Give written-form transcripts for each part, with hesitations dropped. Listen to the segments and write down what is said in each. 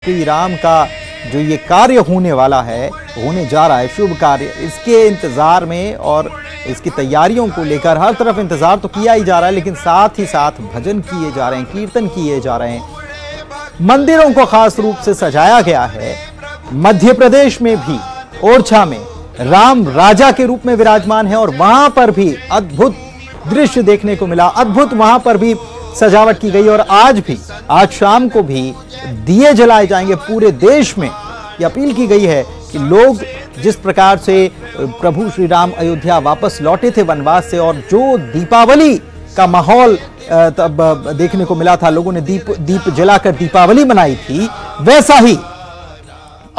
श्री राम का जो ये कार्य होने वाला है, होने जा रहा है, शुभ कार्य, इसके इंतजार में और इसकी तैयारियों को लेकर हर तरफ इंतजार तो किया ही जा रहा है, लेकिन साथ ही साथ भजन किए जा रहे हैं, कीर्तन किए जा रहे हैं, मंदिरों को खास रूप से सजाया गया है। मध्य प्रदेश में भी ओरछा में राम राजा के रूप में विराजमान है और वहां पर भी अद्भुत दृश्य देखने को मिला, अद्भुत वहां पर भी सजावट की गई। और आज शाम को भी दिए जलाए जाएंगे। पूरे देश में यह अपील की गई है कि लोग जिस प्रकार से प्रभु श्री राम अयोध्या वापस लौटे थे वनवास से, और जो दीपावली का माहौल तब देखने को मिला था, लोगों ने दीप जलाकर दीपावली मनाई थी, वैसा ही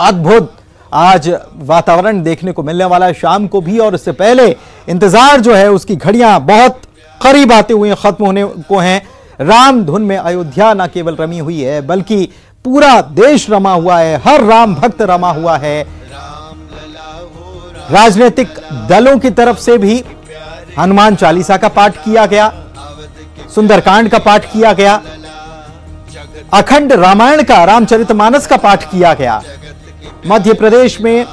अद्भुत आज वातावरण देखने को मिलने वाला है शाम को भी। और इससे पहले इंतजार जो है उसकी घड़ियां बहुत करीब आते हुए खत्म होने को हैं। राम धुन में अयोध्या न केवल रमी हुई है बल्कि पूरा देश रमा हुआ है, हर राम भक्त रमा हुआ है। राजनीतिक दलों की तरफ से भी हनुमान चालीसा का पाठ किया गया, सुंदरकांड का पाठ किया गया, अखंड रामायण का, रामचरितमानस का पाठ किया गया। मध्य प्रदेश में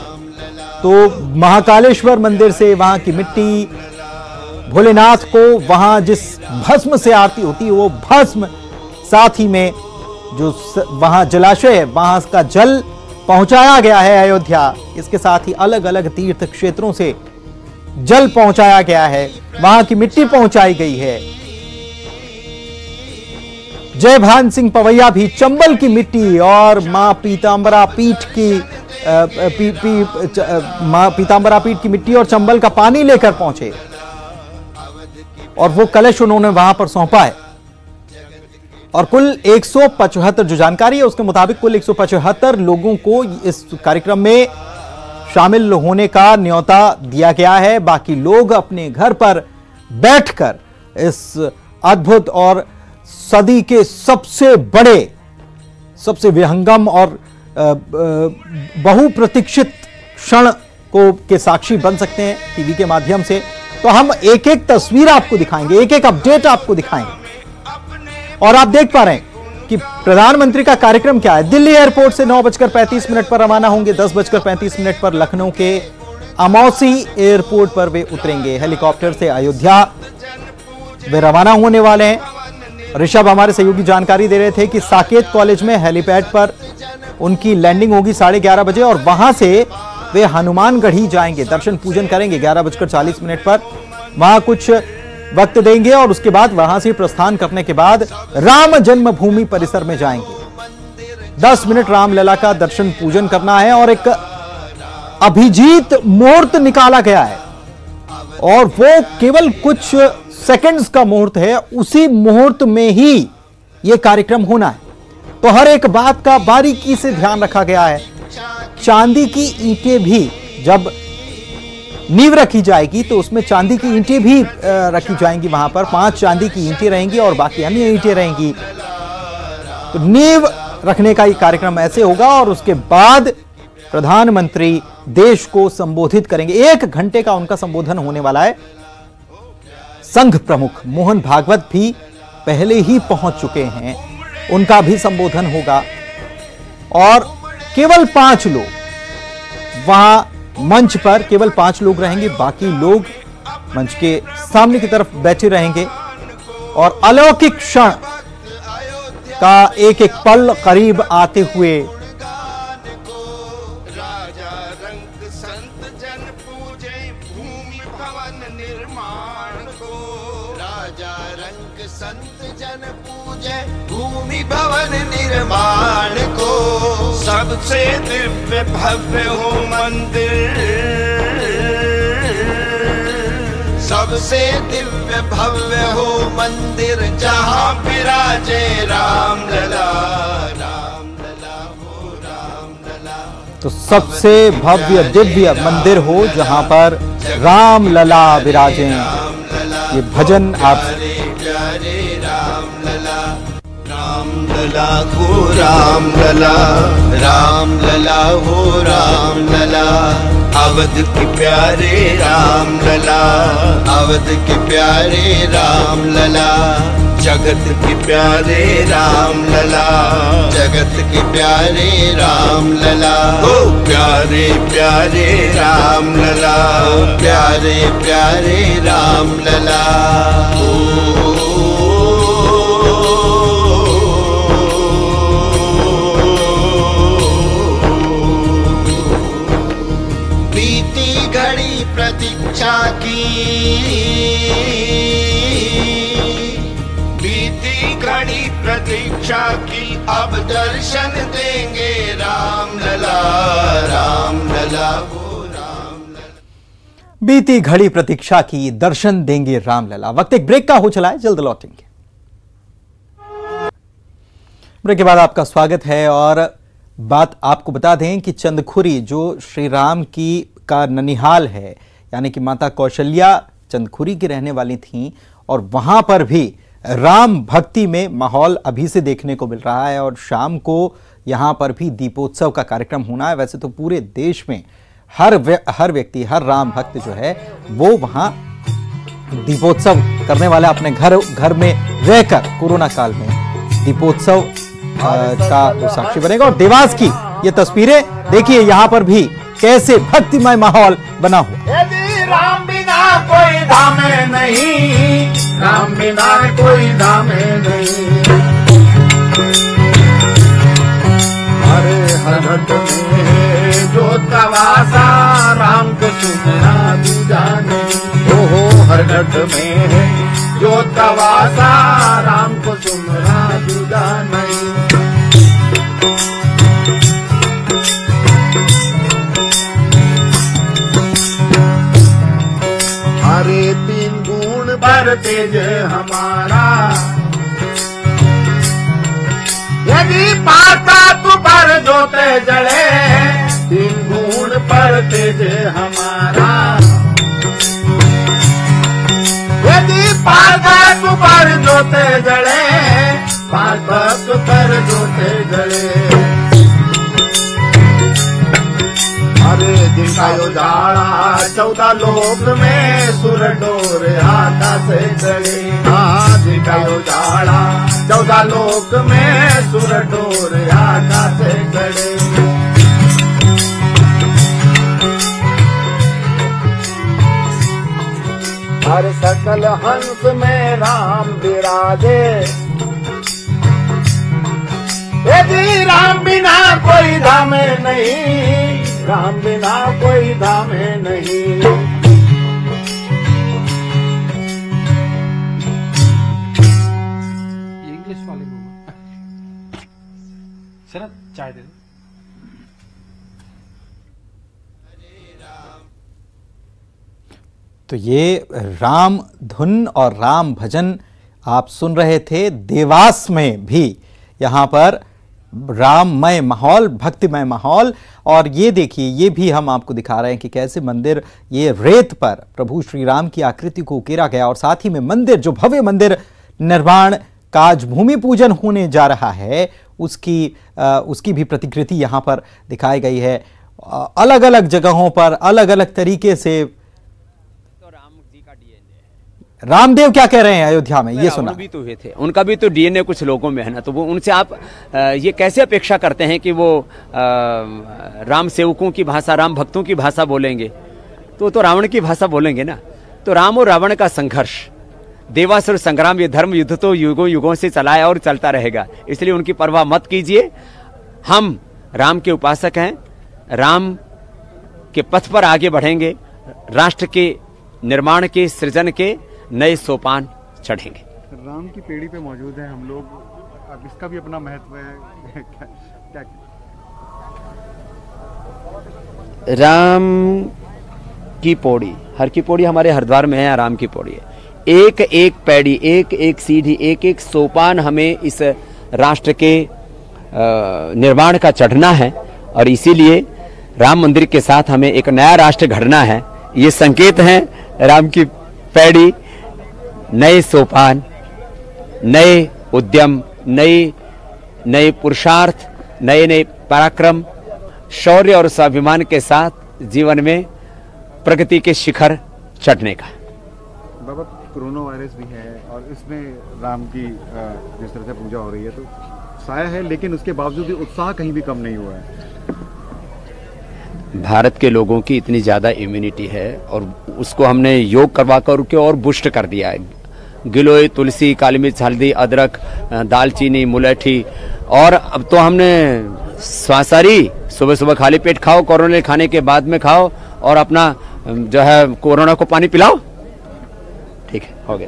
तो महाकालेश्वर मंदिर से वहां की मिट्टी, भोलेनाथ को वहां जिस भस्म से आरती होती है वो भस्म, साथ ही में जो वहां जलाशय है वहां का जल पहुंचाया गया है अयोध्या। इसके साथ ही अलग अलग तीर्थ क्षेत्रों से जल पहुंचाया गया है, वहां की मिट्टी पहुंचाई गई है। जय भान सिंह पवैया भी चंबल की मिट्टी और मां पीतांबरा पीठ की मां पीतांबरा पीठ की मिट्टी और चंबल का पानी लेकर पहुंचे और वो कलश उन्होंने वहां पर सौंपा है। और कुल 175, जो जानकारी है उसके मुताबिक कुल 175 लोगों को इस कार्यक्रम में शामिल होने का न्योता दिया गया है। बाकी लोग अपने घर पर बैठकर इस अद्भुत और सदी के सबसे बड़े, सबसे विहंगम और बहुप्रतीक्षित क्षण को के साक्षी बन सकते हैं टीवी के माध्यम से। तो हम एक एक तस्वीर आपको दिखाएंगे, एक एक अपडेट आपको दिखाएंगे। और आप देख पा रहे हैं कि प्रधानमंत्री का कार्यक्रम क्या है। दिल्ली एयरपोर्ट से 9:35 पर रवाना होंगे, 10:35 पर लखनऊ के अमौसी एयरपोर्ट पर वे उतरेंगे। हेलीकॉप्टर से अयोध्या वे रवाना होने वाले हैं। ऋषभ हमारे सहयोगी जानकारी दे रहे थे कि साकेत कॉलेज में हेलीपैड पर उनकी लैंडिंग होगी 11:30 बजे और वहां से वे हनुमानगढ़ी जाएंगे, दर्शन पूजन करेंगे 11:40 पर, वहां कुछ वक्त देंगे और उसके बाद वहां से प्रस्थान करने के बाद राम जन्मभूमि परिसर में जाएंगे। 10 मिनट रामलला का दर्शन पूजन करना है और एक अभिजीत मुहूर्त निकाला गया है और वो केवल कुछ सेकंड्स का मुहूर्त है। उसी मुहूर्त में ही यह कार्यक्रम होना है, तो हर एक बात का बारीकी से ध्यान रखा गया है। चांदी की ईंटें भी जब नींव रखी जाएगी तो उसमें चांदी की ईंटें भी रखी जाएंगी। वहां पर 5 चांदी की ईंटें रहेंगी और बाकी अन्य ईंटें रहेंगी। तो नींव रखने का ये कार्यक्रम ऐसे होगा और उसके बाद प्रधानमंत्री देश को संबोधित करेंगे। 1 घंटे का उनका संबोधन होने वाला है। संघ प्रमुख मोहन भागवत भी पहले ही पहुंच चुके हैं, उनका भी संबोधन होगा और केवल 5 लोग वहां मंच पर, केवल 5 लोग रहेंगे, बाकी लोग मंच के सामने की तरफ बैठे रहेंगे और अलौकिक क्षण का एक एक पल करीब आते हुए भूमि भवन निर्माण को सबसे दिव्य भव्य हो मंदिर, सबसे दिव्य भव्य हो मंदिर जहाँ विराजे रामलला, रामलला हो रामलला। तो सबसे भव्य दिव्य मंदिर हो जहां पर रामलला विराजे। ये भजन आप रामलला हो रामलला, रामलला हो रामलला, अवध के प्यारे रामलला, अवध के प्यारे रामलला, जगत के प्यारे राम लला, जगत के प्यारे राम लला, ओ प्यारे प्यारे राम लला, प्यारे प्यारे राम लला। बीती घड़ी प्रतीक्षा की, बीती घड़ी प्रतीक्षा की, अब दर्शन देंगे राम लला, राम लला वो राम लला। बीती घड़ी प्रतीक्षा की, दर्शन देंगे राम लला। वक्त एक ब्रेक का हो चला है, जल्द लौटेंगे। ब्रेक के बाद आपका स्वागत है और बात आपको बता दें कि चंदखुरी जो श्री राम की का ननिहाल है, यानी कि माता कौशल्या चंदखुरी की रहने वाली थीं और वहां पर भी राम भक्ति में माहौल अभी से देखने को मिल रहा है और शाम को यहां पर भी दीपोत्सव का कार्यक्रम होना है। वैसे तो पूरे देश में हर व्यक्ति, हर राम भक्त जो है वो वहां दीपोत्सव करने वाला अपने घर में रहकर कोरोना काल में दीपोत्सव का साक्षी बनेगा। और देवास की ये तस्वीरें देखिए, यहां पर भी कैसे भक्तिमय माहौल बना हुआ। यदि राम बिना कोई धामे नहीं, राम बिना कोई धामे नहीं। हरे हर घट में जोत का वासा, राम को सुनना दूजा नहीं। ओहो हर घट में जोत का वासा, राम को सुनना दूजा नहीं। हरे तीन गुण पर तेज हमारा, यदि पाता तू पर जोते जले। तीन गुण पर तेज हमारा, यदि पाता तू पर जोते जले। पाता तू पर जोते जले। हरे दिन का उजाला 14 लोक में, सुर डोर आकाश से चढ़े। हाँ दिन का उजाला 14 लोक में, सुर डोर आकाश से चढ़े। हर सकल हंस में राम विराजे। यदि राम बिना कोई धामे नहीं, राम बिना कोई धामे नहीं। इंग्लिश वाले सर चाय दे दो। तो ये राम धुन और राम भजन आप सुन रहे थे। देवास में भी यहां पर राममय माहौल, भक्तिमय माहौल। और ये देखिए, ये भी हम आपको दिखा रहे हैं कि कैसे मंदिर, ये रेत पर प्रभु श्री राम की आकृति को उकेरा गया और साथ ही में मंदिर, जो भव्य मंदिर निर्माण का आज भूमि पूजन होने जा रहा है, उसकी भी प्रतिकृति यहां पर दिखाई गई है। अलग अलग जगहों पर अलग अलग तरीके से रामदेव क्या कह रहे हैं अयोध्या में, ये सुना। भी तो हुए थे, उनका भी तो डीएनए कुछ लोगों में है ना, तो वो उनसे आप ये कैसे अपेक्षा करते हैं कि वो राम सेवकों की भाषा, राम भक्तों की भाषा बोलेंगे? तो रावण की भाषा बोलेंगे ना। तो राम और रावण का संघर्ष, देवासुर संग्राम, ये धर्म युद्ध तो युगों युगों से चला है और चलता रहेगा, इसलिए उनकी परवाह मत कीजिए। हम राम के उपासक हैं, राम के पथ पर आगे बढ़ेंगे, राष्ट्र के निर्माण के, सृजन के नए सोपान चढ़ेंगे। राम की पेड़ी पे मौजूद है हम लोग, अब इसका भी अपना महत्व है। क्या राम की पौड़ी, हर की पौड़ी हमारे हरिद्वार में है, राम की पौड़ी है। एक एक पैड़ी, एक एक सीढ़ी, एक एक सोपान हमें इस राष्ट्र के निर्माण का चढ़ना है और इसीलिए राम मंदिर के साथ हमें एक नया राष्ट्र घड़ना है। ये संकेत है राम की पैड़ी, नए सोपान, नए उद्यम, नए पुरुषार्थ, नए पराक्रम, शौर्य और स्वाभिमान के साथ जीवन में प्रगति के शिखर चढ़ने का। बाबा कोरोना वायरस भी है और इसमें राम की जिस तरह से पूजा हो रही है तो साया है, लेकिन उसके बावजूद भी उत्साह कहीं भी कम नहीं हुआ है। भारत के लोगों की इतनी ज़्यादा इम्यूनिटी है और उसको हमने योग करवा कर के और बुस्ट कर दिया है। गिलोय, तुलसी, काली मिर्च, हल्दी, अदरक, दालचीनी, मुलैठी, और अब तो हमने स्वासारी सुबह सुबह खाली पेट खाओ, कोरोना खाने के बाद में खाओ और अपना जो है कोरोना को पानी पिलाओ। ठीक है, हो गया।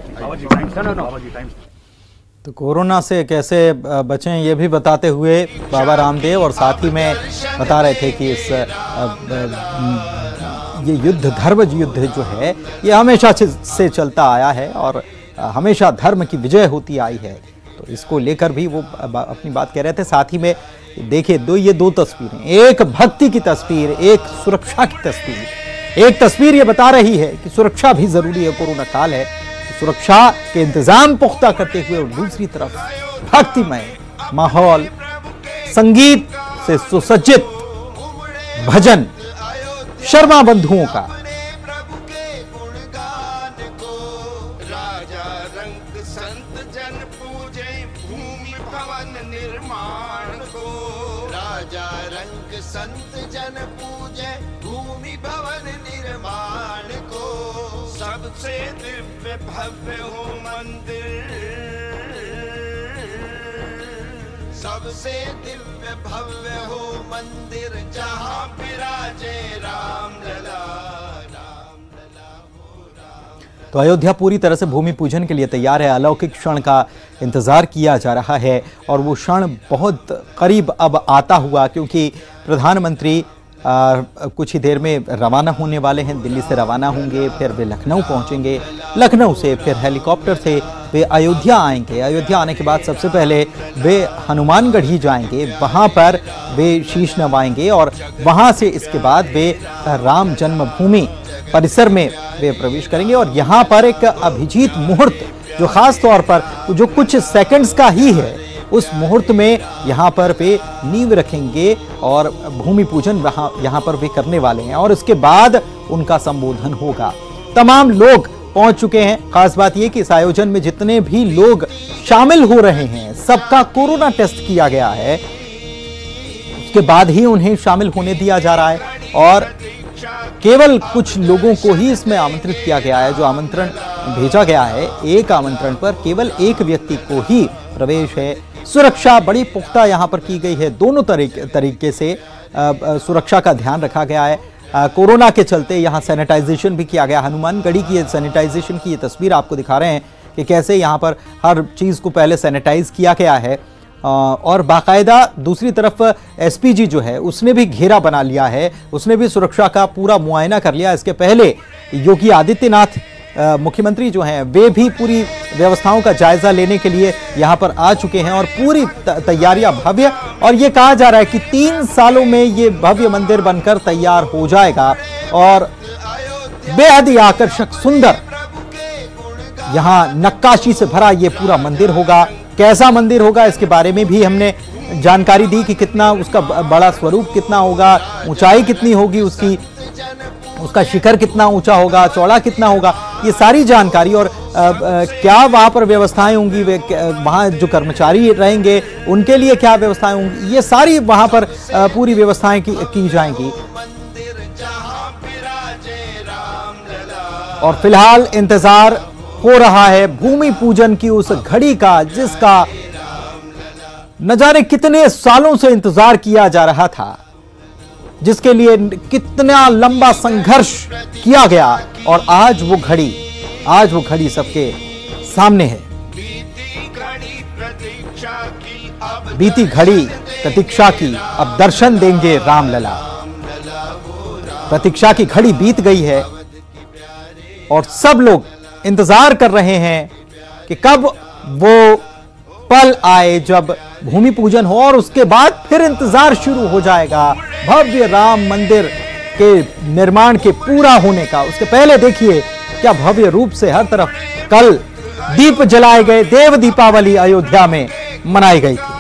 तो कोरोना से कैसे बचें ये भी बताते हुए बाबा रामदेव और साथ ही में बता रहे थे कि इस ये युद्ध, धर्म युद्ध जो है ये हमेशा से चलता आया है और हमेशा धर्म की विजय होती आई है। तो इसको लेकर भी वो अपनी बात कह रहे थे। साथ ही में देखिए ये दो तस्वीरें, एक भक्ति की तस्वीर, एक सुरक्षा की तस्वीर। एक तस्वीर ये बता रही है कि सुरक्षा भी जरूरी है, कोरोना काल है, सुरक्षा के इंतजाम पुख्ता करते हुए, और दूसरी तरफ भक्तिमय माहौल, संगीत से सुसज्जित भजन शर्मा बंधुओं का। संत जन पूजे भूमि भवन निर्माण को, सबसे दिव्य भव्य हो मंदिर, सबसे दिव्य भव्य हो मंदिर, जहाँ विराजे राम लला, राम लला हो राम। तो अयोध्या पूरी तरह से भूमि पूजन के लिए तैयार है। अलौकिक क्षण का इंतजार किया जा रहा है और वो क्षण बहुत करीब अब आता हुआ, क्योंकि प्रधानमंत्री कुछ ही देर में रवाना होने वाले हैं। दिल्ली से रवाना होंगे, फिर वे लखनऊ पहुंचेंगे, लखनऊ से फिर हेलीकॉप्टर से वे अयोध्या आएंगे। अयोध्या आने के बाद सबसे पहले वे हनुमानगढ़ी जाएंगे, वहां पर वे शीश नवाएंगे और वहां से इसके बाद वे राम जन्मभूमि परिसर में वे प्रवेश करेंगे। और यहाँ पर एक अभिजीत मुहूर्त जो खास तौर पर जो कुछ सेकंड्स का ही है, उस मुहूर्त में यहाँ पर वे नींव रखेंगे और भूमि पूजन यहाँ पर वे करने वाले हैं और इसके बाद उनका संबोधन होगा। तमाम लोग पहुंच चुके हैं। खास बात यह कि इस आयोजन में जितने भी लोग शामिल हो रहे हैं सबका कोरोना टेस्ट किया गया है, उसके बाद ही उन्हें शामिल होने दिया जा रहा है और केवल कुछ लोगों को ही इसमें आमंत्रित किया गया है। जो आमंत्रण भेजा गया है, एक आमंत्रण पर केवल एक व्यक्ति को ही प्रवेश है। सुरक्षा बड़ी पुख्ता यहाँ पर की गई है, दोनों तरीके से सुरक्षा का ध्यान रखा गया है। कोरोना के चलते यहाँ सैनिटाइजेशन भी किया गया। हनुमानगढ़ी की सैनिटाइजेशन की ये तस्वीर आपको दिखा रहे हैं कि कैसे यहाँ पर हर चीज़ को पहले सैनिटाइज किया गया है और बाकायदा दूसरी तरफ एसपीजी जो है उसने भी घेरा बना लिया है, उसने भी सुरक्षा का पूरा मुआयना कर लिया। इसके पहले योगी आदित्यनाथ मुख्यमंत्री जो हैं वे भी पूरी व्यवस्थाओं का जायजा लेने के लिए यहाँ पर आ चुके हैं और पूरी तैयारियां भव्य, और ये कहा जा रहा है कि 3 सालों में ये भव्य मंदिर बनकर तैयार हो जाएगा और बेहद ही आकर्षक सुंदर यहाँ नक्काशी से भरा ये पूरा मंदिर होगा। कैसा मंदिर होगा इसके बारे में भी हमने जानकारी दी कि कितना उसका बड़ा स्वरूप कितना होगा, ऊंचाई कितनी होगी उसकी, उसका शिखर कितना ऊंचा होगा, चौड़ा कितना होगा, ये सारी जानकारी और क्या वहां पर व्यवस्थाएं होंगी, वहां जो कर्मचारी रहेंगे उनके लिए क्या व्यवस्थाएं होंगी, ये सारी वहां पर पूरी व्यवस्थाएं की जाएंगी। और फिलहाल इंतजार हो रहा है भूमि पूजन की उस घड़ी का जिसका न जाने कितने सालों से इंतजार किया जा रहा था, जिसके लिए कितना लंबा संघर्ष किया गया और आज वो घड़ी सबके सामने है। बीती घड़ी प्रतीक्षा की अब दर्शन देंगे रामलला। प्रतीक्षा की घड़ी बीत गई है और सब लोग इंतजार कर रहे हैं कि कब वो पल आए जब भूमि पूजन हो और उसके बाद फिर इंतजार शुरू हो जाएगा भव्य राम मंदिर के निर्माण के पूरा होने का। उसके पहले देखिए क्या भव्य रूप से हर तरफ कल दीप जलाए गए, देव दीपावली अयोध्या में मनाई गई थी।